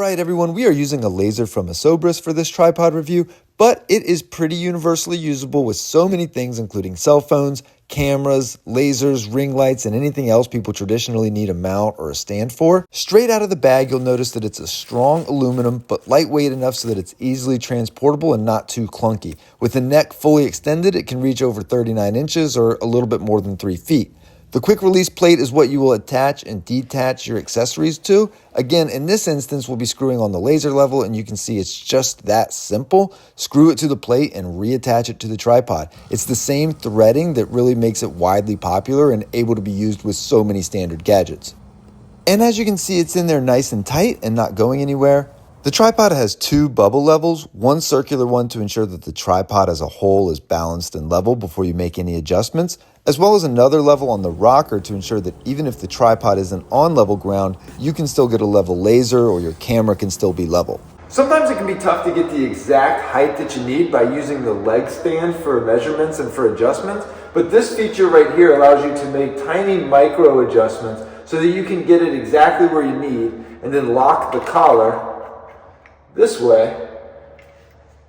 Alright everyone, we are using a laser from Asobris for this tripod review, but it is pretty universally usable with so many things including cell phones, cameras, lasers, ring lights, and anything else people traditionally need a mount or a stand for. Straight out of the bag, you'll notice that it's a strong aluminum, but lightweight enough so that it's easily transportable and not too clunky. With the neck fully extended, it can reach over 39 inches or a little bit more than 3 feet. The quick release plate is what you will attach and detach your accessories to. Again, in this instance, we'll be screwing on the laser level, and you can see it's just that simple. Screw it to the plate and reattach it to the tripod. It's the same threading that really makes it widely popular and able to be used with so many standard gadgets. And as you can see, it's in there nice and tight and not going anywhere. The tripod has 2 bubble levels, one circular one to ensure that the tripod as a whole is balanced and level before you make any adjustments, as well as another level on the rocker to ensure that even if the tripod isn't on level ground, you can still get a level laser or your camera can still be level. Sometimes it can be tough to get the exact height that you need by using the leg stand for measurements and for adjustments, but this feature right here allows you to make tiny micro adjustments so that you can get it exactly where you need and then lock the collar this way,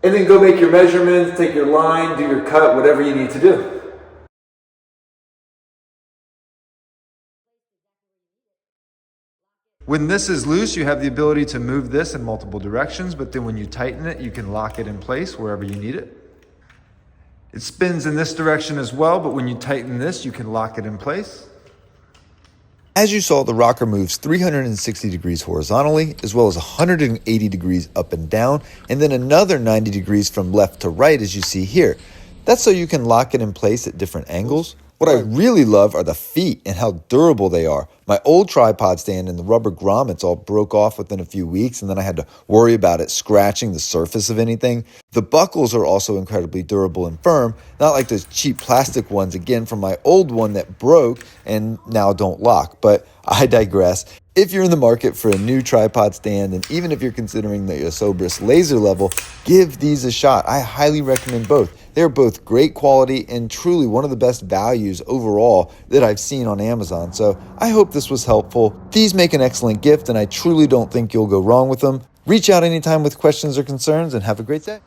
and then go make your measurements, take your line, do your cut, whatever you need to do. When this is loose, you have the ability to move this in multiple directions, but then when you tighten it, you can lock it in place wherever you need it. It spins in this direction as well, but when you tighten this, you can lock it in place. As you saw, the rocker moves 360 degrees horizontally, as well as 180 degrees up and down, and then another 90 degrees from left to right, as you see here. That's so you can lock it in place at different angles. What I really love are the feet and how durable they are. My old tripod stand and the rubber grommets all broke off within a few weeks, and then I had to worry about it scratching the surface of anything. The buckles are also incredibly durable and firm, not like those cheap plastic ones, again, from my old one that broke and now don't lock. But I digress. If you're in the market for a new tripod stand, and even if you're considering the Asobris laser level, give these a shot. I highly recommend both. They're both great quality and truly one of the best values overall that I've seen on Amazon. So I hope this was helpful. These make an excellent gift, and I truly don't think you'll go wrong with them. Reach out anytime with questions or concerns, and have a great day.